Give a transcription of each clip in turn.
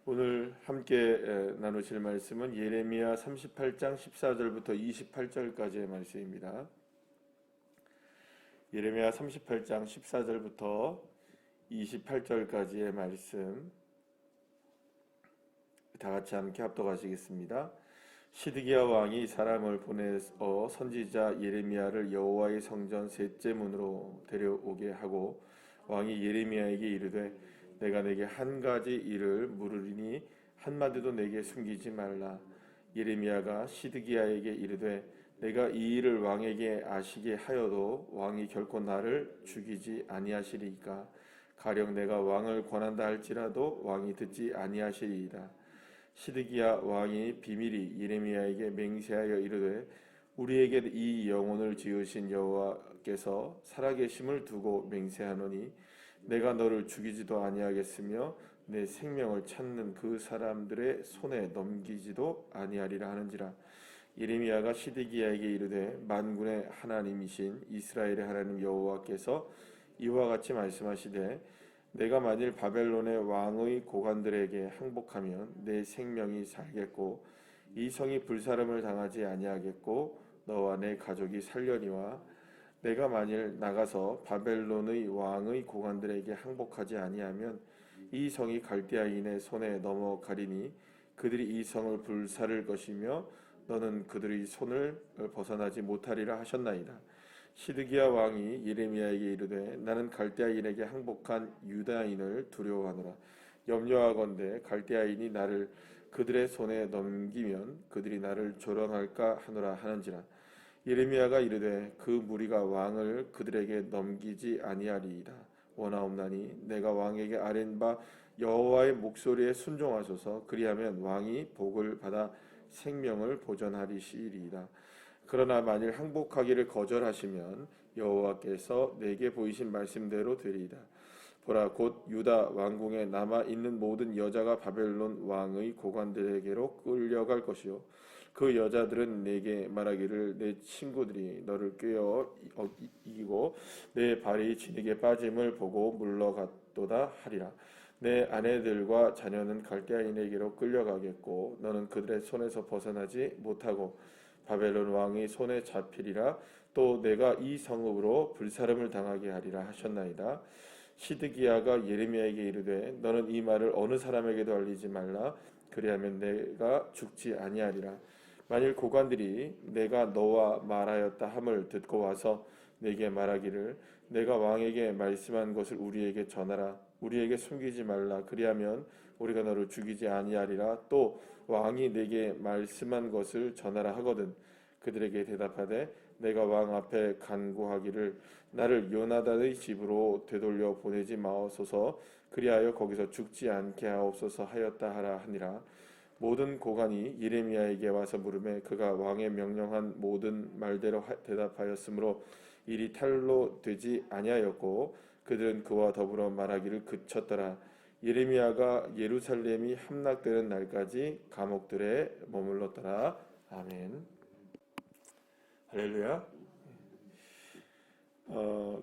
오늘 함께 나누실 말씀은 예레미야 38장 14절부터 28절까지의 말씀입니다. 예레미야 38장 14절부터 28절까지의 말씀 다 같이 함께 합독하시겠습니다. 시드기야 왕이 사람을 보내어 선지자 예레미야를 여호와의 성전 셋째 문으로 데려오게 하고 왕이 예레미야에게 이르되 내가 내게 한 가지 일을 물으리니 한마디도 내게 숨기지 말라. 예레미야가 시드기야에게 이르되 내가 이 일을 왕에게 아시게 하여도 왕이 결코 나를 죽이지 아니하시리이까. 가령 내가 왕을 권한다 할지라도 왕이 듣지 아니하시리이다. 시드기야 왕이 비밀이 예레미야에게 맹세하여 이르되 우리에게 이 영혼을 지으신 여호와께서 살아계심을 두고 맹세하노니 내가 너를 죽이지도 아니하겠으며 내 생명을 찾는 그 사람들의 손에 넘기지도 아니하리라 하는지라. 예레미야가 시드기야에게 이르되 만군의 하나님이신 이스라엘의 하나님 여호와께서 이와 같이 말씀하시되 내가 만일 바벨론의 왕의 고관들에게 항복하면 내 생명이 살겠고 이 성이 불사름을 당하지 아니하겠고 너와 내 가족이 살려니와 내가 만일 나가서 바벨론의 왕의 고관들에게 항복하지 아니하면 이 성이 갈대아인의 손에 넘어가리니 그들이 이 성을 불사를 것이며 너는 그들의 손을 벗어나지 못하리라 하셨나이다. 시드기야 왕이 예레미야에게 이르되 나는 갈대아인에게 항복한 유다인을 두려워하노라. 염려하건대 갈대아인이 나를 그들의 손에 넘기면 그들이 나를 조롱할까 하노라 하는지라. 예레미야가 이르되 그 무리가 왕을 그들에게 넘기지 아니하리이다. 원하옵나니 내가 왕에게 아뢰는 바 여호와의 목소리에 순종하소서. 그리하면 왕이 복을 받아 생명을 보전하리시리이다. 그러나 만일 항복하기를 거절하시면 여호와께서 내게 보이신 말씀대로 되리이다. 보라, 곧 유다 왕궁에 남아 있는 모든 여자가 바벨론 왕의 고관들에게로 끌려갈 것이요 그 여자들은 내게 말하기를 내 친구들이 너를 꾀어 이기고 내 발이 진흙에 빠짐을 보고 물러갔도다 하리라. 내 아내들과 자녀는 갈대아인에게로 끌려가겠고 너는 그들의 손에서 벗어나지 못하고 바벨론 왕의 손에 잡히리라. 또 내가 이 성읍으로 불사름을 당하게 하리라 하셨나이다. 시드기야가 예레미야에게 이르되 너는 이 말을 어느 사람에게도 알리지 말라. 그리하면 내가 죽지 아니하리라. 만일 고관들이 내가 너와 말하였다 함을 듣고 와서 내게 말하기를 내가 왕에게 말씀한 것을 우리에게 전하라. 우리에게 숨기지 말라. 그리하면 우리가 너를 죽이지 아니하리라. 또 왕이 내게 말씀한 것을 전하라 하거든 그들에게 대답하되 내가 왕 앞에 간구하기를 나를 요나단의 집으로 되돌려 보내지 마옵소서. 그리하여 거기서 죽지 않게 하옵소서 하였다 하라 하니라. 모든 고관이 예레미야에게 와서 물으매 그가 왕의 명령한 모든 말대로 대답하였으므로 일이 탈로 되지 아니하였고 그들은 그와 더불어 말하기를 그쳤더라. 예레미야가 예루살렘이 함락되는 날까지 감옥들에 머물렀더라. 아멘. 할렐루야.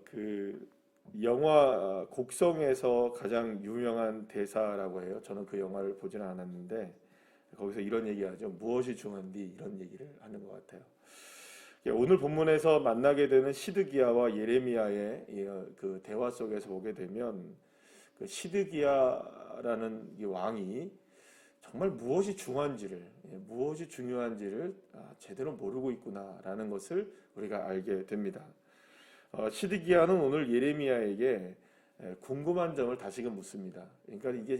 그 영화 곡성에서 가장 유명한 대사라고 해요. 저는 그 영화를 보지는 않았는데 거기서 이런 얘기하죠. 무엇이 중요한디 이런 얘기를 하는 것 같아요. 오늘 본문에서 만나게 되는 시드기야와 예레미야의 그 대화 속에서 보게 되면 그 시드기야라는 이 왕이 정말 무엇이 중요한지를 제대로 모르고 있구나라는 것을 우리가 알게 됩니다. 시드기야는 오늘 예레미야에게 궁금한 점을 다시금 묻습니다. 그러니까 이게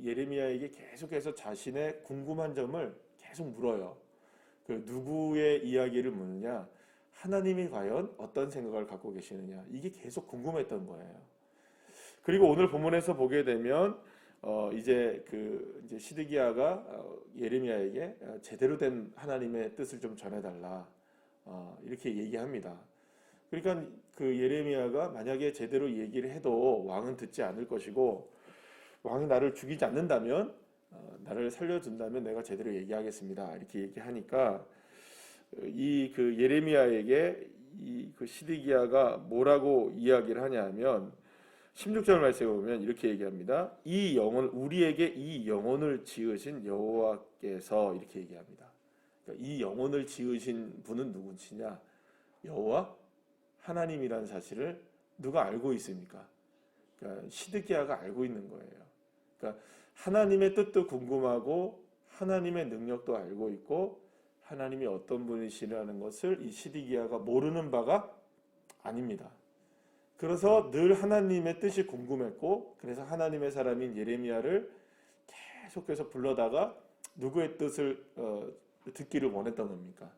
예레미야에게 계속해서 자신의 궁금한 점을 계속 물어요. 그 누구의 이야기를 묻느냐? 하나님이 과연 어떤 생각을 갖고 계시느냐? 이게 계속 궁금했던 거예요. 그리고 오늘 본문에서 보게 되면 이제 시드기야가 예레미야에게 제대로 된 하나님의 뜻을 좀 전해달라 이렇게 얘기합니다. 그러니까 그 예레미야가 만약에 제대로 얘기를 해도 왕은 듣지 않을 것이고 왕이 나를 죽이지 않는다면 나를 살려준다면 내가 제대로 얘기하겠습니다. 이렇게 얘기하니까 이 그 예레미야에게 이 그 시드기야가 뭐라고 이야기를 하냐면 16절 말씀에 보면 이렇게 얘기합니다. 이 영혼 우리에게 이 영혼을 지으신 여호와께서 이렇게 얘기합니다. 그러니까 이 영혼을 지으신 분은 누구시냐? 여호와 하나님이라는 사실을 누가 알고 있습니까? 그러니까 시드기야가 알고 있는 거예요. 그러니까 하나님의 뜻도 궁금하고 하나님의 능력도 알고 있고 하나님이 어떤 분이시라는 것을 이 시드기야가 모르는 바가 아닙니다. 그래서 늘 하나님의 뜻이 궁금했고 그래서 하나님의 사람인 예레미야를 계속해서 불러다가 누구의 뜻을 듣기를 원했던 겁니까?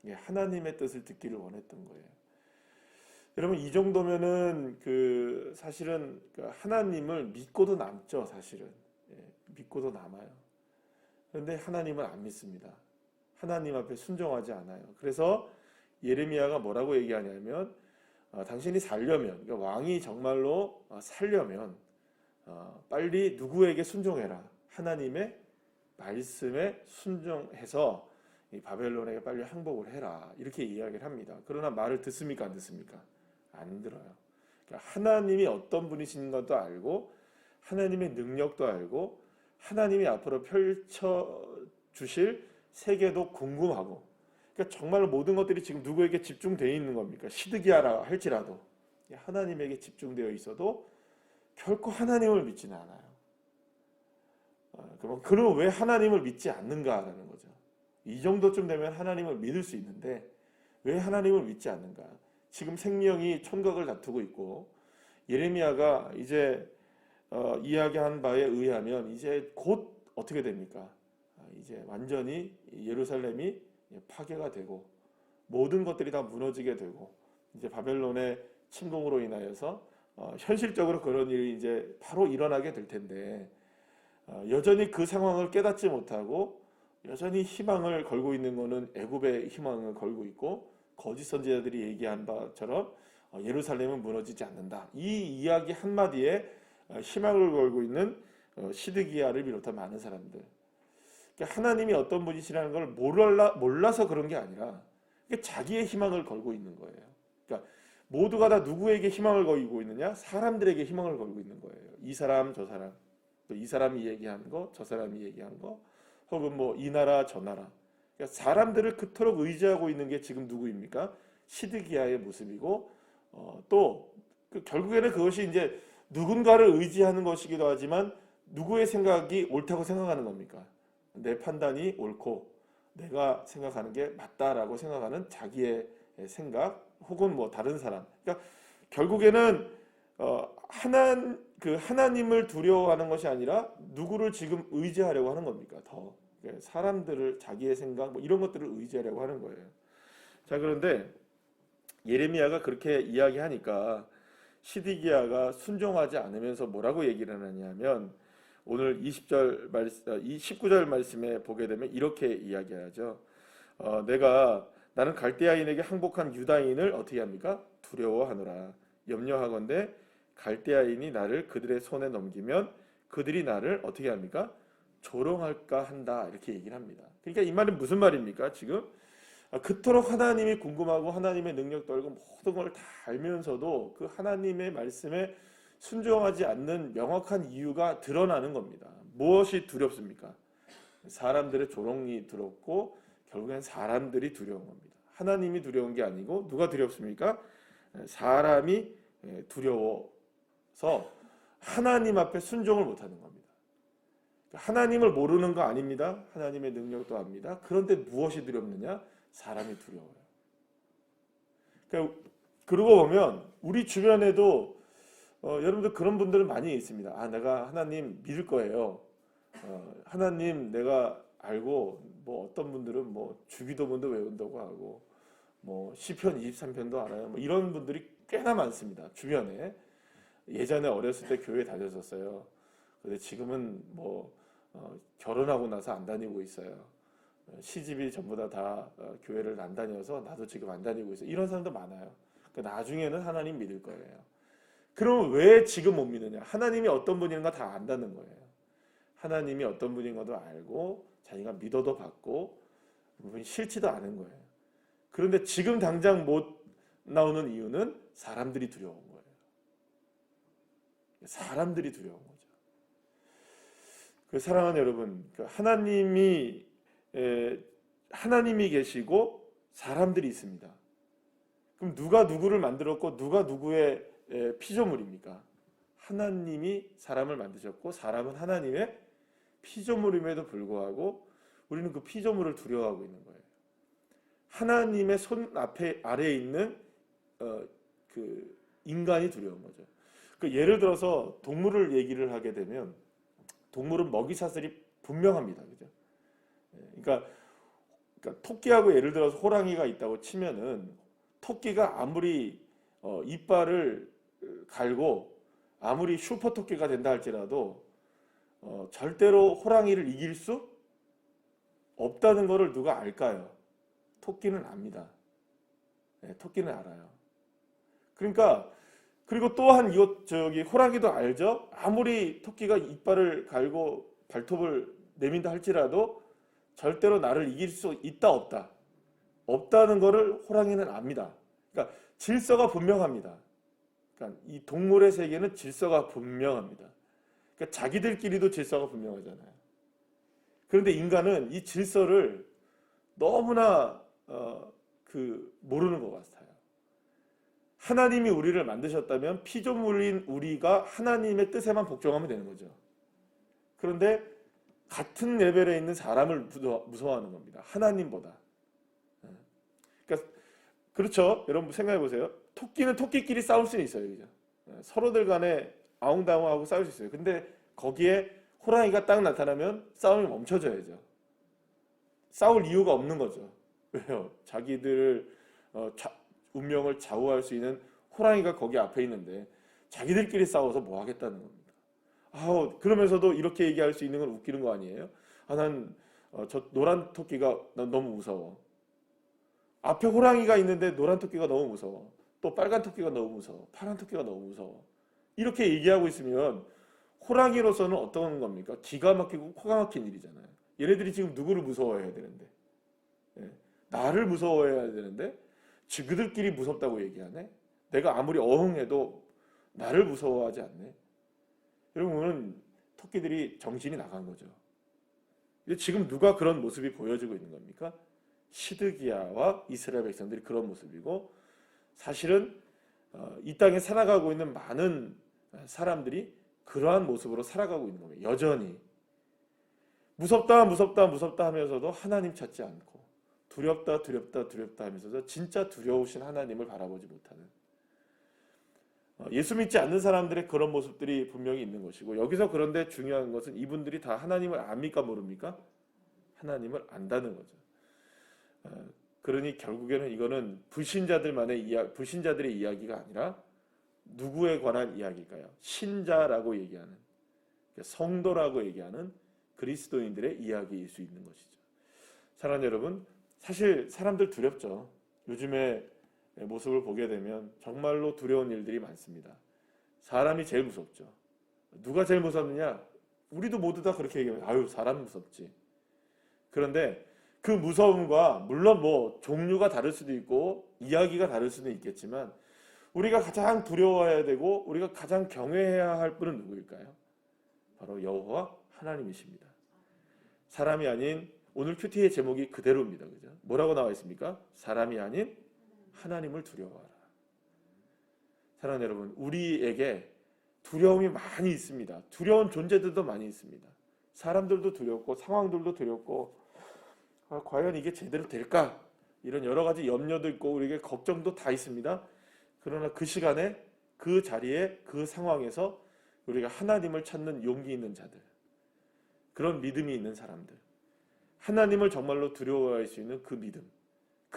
하나님의 뜻을 듣기를 원했던 거예요. 여러분 이 정도면은 사실은 하나님을 믿고도 남죠. 사실은 믿고도 남아요. 그런데 하나님은 안 믿습니다. 하나님 앞에 순종하지 않아요. 그래서 예레미야가 뭐라고 얘기하냐면 당신이 살려면 그러니까 왕이 정말로 살려면 빨리 누구에게 순종해라. 하나님의 말씀에 순종해서 이 바벨론에게 빨리 항복을 해라. 이렇게 이야기를 합니다. 그러나 말을 듣습니까? 안 듣습니까? 안 들어요. 그러니까 하나님이 어떤 분이신 것도 알고 하나님의 능력도 알고 하나님이 앞으로 펼쳐주실 세계도 궁금하고 그러니까 정말 모든 것들이 지금 누구에게 집중되어 있는 겁니까? 시드기야라 할지라도 하나님에게 집중되어 있어도 결코 하나님을 믿지는 않아요. 그럼 왜 하나님을 믿지 않는가라는 거죠. 이 정도쯤 되면 하나님을 믿을 수 있는데 왜 하나님을 믿지 않는가? 지금 생명이 촌각을 다투고 있고 예레미야가 이제 이야기한 바에 의하면 이제 곧 어떻게 됩니까? 이제 완전히 예루살렘이 파괴가 되고 모든 것들이 다 무너지게 되고 이제 바벨론의 침공으로 인하여서 현실적으로 그런 일이 이제 바로 일어나게 될 텐데 여전히 그 상황을 깨닫지 못하고 여전히 희망을 걸고 있는 것은 애굽의 희망을 걸고 있고 거짓 선지자들이 얘기한 바처럼 예루살렘은 무너지지 않는다. 이 이야기 한마디에 희망을 걸고 있는 시드기야를 비롯한 많은 사람들. 그러니까 하나님이 어떤 분이시라는 걸 몰라서 그런 게 아니라 자기의 희망을 걸고 있는 거예요. 그러니까 모두가 다 누구에게 희망을 걸고 있느냐? 사람들에게 희망을 걸고 있는 거예요. 이 사람 저 사람. 또 이 사람이 얘기한 거, 저 사람이 얘기한 거, 혹은 뭐 이 나라 저 나라. 그러니까 사람들을 그토록 의지하고 있는 게 지금 누구입니까? 시드기야의 모습이고 또 결국에는 그것이 이제 누군가를 의지하는 것이기도 하지만 누구의 생각이 옳다고 생각하는 겁니까? 내 판단이 옳고 내가 생각하는 게 맞다라고 생각하는 자기의 생각 혹은 뭐 다른 사람. 그러니까 결국에는 하나님을 두려워하는 것이 아니라 누구를 지금 의지하려고 하는 겁니까? 더 사람들을 자기의 생각 뭐 이런 것들을 의지하려고 하는 거예요. 자 그런데 예레미야가 그렇게 이야기하니까 시드기야가 순종하지 않으면서 뭐라고 얘기를 하냐면 오늘 19절 말씀에 보게 되면 이렇게 이야기하죠. 나는 갈대아인에게 항복한 유다인을 어떻게 합니까? 두려워하노라. 염려하건대 갈대아인이 나를 그들의 손에 넘기면 그들이 나를 어떻게 합니까? 조롱할까 한다. 이렇게 얘기를 합니다. 그러니까 이 말은 무슨 말입니까? 지금 그토록 하나님이 궁금하고 하나님의 능력도 알고 모든 걸 다 알면서도 그 하나님의 말씀에 순종하지 않는 명확한 이유가 드러나는 겁니다. 무엇이 두렵습니까? 사람들의 조롱이 두렵고 결국엔 사람들이 두려운 겁니다. 하나님이 두려운 게 아니고 누가 두렵습니까? 사람이 두려워서 하나님 앞에 순종을 못하는 겁니다. 하나님을 모르는 거 아닙니다. 하나님의 능력도 압니다. 그런데 무엇이 두렵느냐? 사람이 두려워요. 그러고 보면 우리 주변에도 여러분들 그런 분들은 많이 있습니다. 내가 하나님 믿을 거예요. 하나님 내가 알고 뭐 어떤 분들은 뭐 주기도문도 외운다고 하고 뭐 시편 23편도 알아요. 뭐 이런 분들이 꽤나 많습니다. 주변에. 예전에 어렸을 때 교회 다녔었어요. 근데 지금은 뭐 결혼하고 나서 안 다니고 있어요. 시집이 전부 다 교회를 안 다녀서 나도 지금 안 다니고 있어요. 이런 사람도 많아요. 그러니까 나중에는 하나님 믿을 거예요. 그럼 왜 지금 못 믿느냐? 하나님이 어떤 분인가 다 안다는 거예요. 하나님이 어떤 분인 것도 알고 자기가 믿어도 받고 싫지도 않은 거예요. 그런데 지금 당장 못 나오는 이유는 사람들이 두려운 거예요. 사람들이 두려운 거죠. 그 사랑하는 여러분, 하나님이 계시고 사람들이 있습니다. 그럼 누가 누구를 만들었고 누가 누구의 피조물입니까? 하나님이 사람을 만드셨고 사람은 하나님의 피조물임에도 불구하고 우리는 그 피조물을 두려워하고 있는 거예요. 하나님의 손 앞에 아래에 있는 그 인간이 두려운 거죠. 그 예를 들어서 동물을 얘기를 하게 되면 동물은 먹이 사슬이 분명합니다. 그죠? 그러니까 토끼하고 예를 들어서 호랑이가 있다고 치면은 토끼가 아무리 이빨을 갈고 아무리 슈퍼 토끼가 된다 할지라도 절대로 호랑이를 이길 수 없다는 것을 누가 알까요? 토끼는 압니다. 토끼는 알아요. 그러니까 그리고 또한 호랑이도 알죠. 아무리 토끼가 이빨을 갈고 발톱을 내민다 할지라도 절대로 나를 이길 수 있다 없다. 없다는 것을 호랑이는 압니다. 그러니까 질서가 분명합니다. 그러니까 이 동물의 세계는 질서가 분명합니다. 그러니까 자기들끼리도 질서가 분명하잖아요. 그런데 인간은 이 질서를 너무나 모르는 것 같아요. 하나님이 우리를 만드셨다면 피조물인 우리가 하나님의 뜻에만 복종하면 되는 거죠. 그런데 같은 레벨에 있는 사람을 무서워하는 겁니다. 하나님보다. 그러니까 그렇죠. 여러분 생각해 보세요. 토끼는 토끼끼리 싸울 수는 있어요. 그죠? 서로들 간에 아웅다웅하고 싸울 수 있어요. 근데 거기에 호랑이가 딱 나타나면 싸움이 멈춰져야죠. 싸울 이유가 없는 거죠. 왜요? 자기들 운명을 좌우할 수 있는 호랑이가 거기 앞에 있는데 자기들끼리 싸워서 뭐 하겠다는 겁니다. 그러면서도 이렇게 얘기할 수 있는 건 웃기는 거 아니에요? 저 노란 토끼가 난 너무 무서워. 앞에 호랑이가 있는데 노란 토끼가 너무 무서워. 또 빨간 토끼가 너무 무서워. 파란 토끼가 너무 무서워. 이렇게 얘기하고 있으면 호랑이로서는 어떤 겁니까? 기가 막히고 코가 막힌 일이잖아요. 얘네들이 지금 누구를 무서워해야 되는데, 나를 무서워해야 되는데 그들끼리 무섭다고 얘기하네. 내가 아무리 어흥해도 나를 무서워하지 않네. 여러분은 토끼들이 정신이 나간 거죠. 지금 누가 그런 모습이 보여지고 있는 겁니까? 시드기야와 이스라엘 백성들이 그런 모습이고, 사실은 이 땅에 살아가고 있는 많은 사람들이 그러한 모습으로 살아가고 있는 겁니다. 여전히 무섭다 하면서도 하나님 찾지 않고, 두렵다 하면서도 진짜 두려우신 하나님을 바라보지 못하는, 예수 믿지 않는 사람들의 그런 모습들이 분명히 있는 것이고, 여기서 그런데 중요한 것은 이분들이 다 하나님을 압니까 모릅니까? 하나님을 안다는 거죠. 그러니 결국에는 이거는 불신자들의 이야기가 아니라 누구에 관한 이야기일까요? 신자라고 얘기하는, 성도라고 얘기하는 그리스도인들의 이야기일 수 있는 것이죠. 사랑하는 여러분, 사실 사람들 두렵죠. 요즘에 모습을 보게 되면 정말로 두려운 일들이 많습니다. 사람이 제일 무섭죠. 누가 제일 무섭느냐? 우리도 모두 다 그렇게 얘기해요. 사람 무섭지. 그런데 그 무서움과 물론 종류가 다를 수도 있고 이야기가 다를 수도 있겠지만, 우리가 가장 두려워해야 되고 우리가 가장 경외해야 할 분은 누구일까요? 바로 여호와 하나님이십니다. 사람이 아닌, 오늘 큐티의 제목이 그대로입니다. 그죠? 뭐라고 나와 있습니까? 사람이 아닌 하나님을 두려워하라. 사랑하는 여러분, 우리에게 두려움이 많이 있습니다. 두려운 존재들도 많이 있습니다. 사람들도 두렵고 상황들도 두렵고, 과연 이게 제대로 될까? 이런 여러 가지 염려도 있고 우리에게 걱정도 다 있습니다. 그러나 그 시간에, 그 자리에, 그 상황에서 우리가 하나님을 찾는 용기 있는 자들, 그런 믿음이 있는 사람들, 하나님을 정말로 두려워할 수 있는 그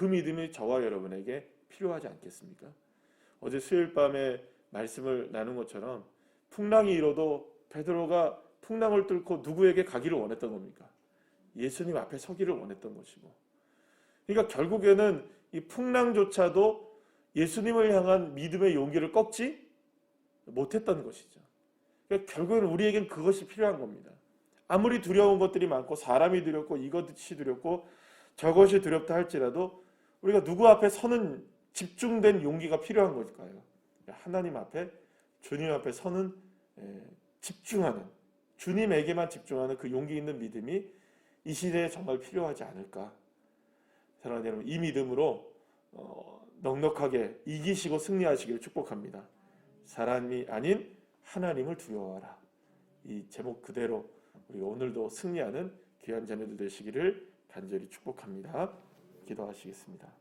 믿음이 저와 여러분에게 필요하지 않겠습니까? 어제 수요일 밤에 말씀을 나눈 것처럼 풍랑이 일어도 베드로가 풍랑을 뚫고 누구에게 가기를 원했던 겁니까? 예수님 앞에 서기를 원했던 것이고, 그러니까 결국에는 이 풍랑조차도 예수님을 향한 믿음의 용기를 꺾지 못했던 것이죠. 그러니까 결국에는 우리에겐 그것이 필요한 겁니다. 아무리 두려운 것들이 많고, 사람이 두렵고 이것이 두렵고 저것이 두렵다 할지라도 우리가 누구 앞에 서는 집중된 용기가 필요한 걸까요? 하나님 앞에, 주님 앞에 서는 집중하는, 주님에게만 집중하는 그 용기 있는 믿음이 이 시대에 정말 필요하지 않을까. 사랑하는 여러분, 이 믿음으로 넉넉하게 이기시고 승리하시기를 축복합니다. 사람이 아닌 하나님을 두려워하라. 이 제목 그대로 우리가 오늘도 승리하는 귀한 자녀들 되시기를 간절히 축복합니다. 기도하시겠습니다.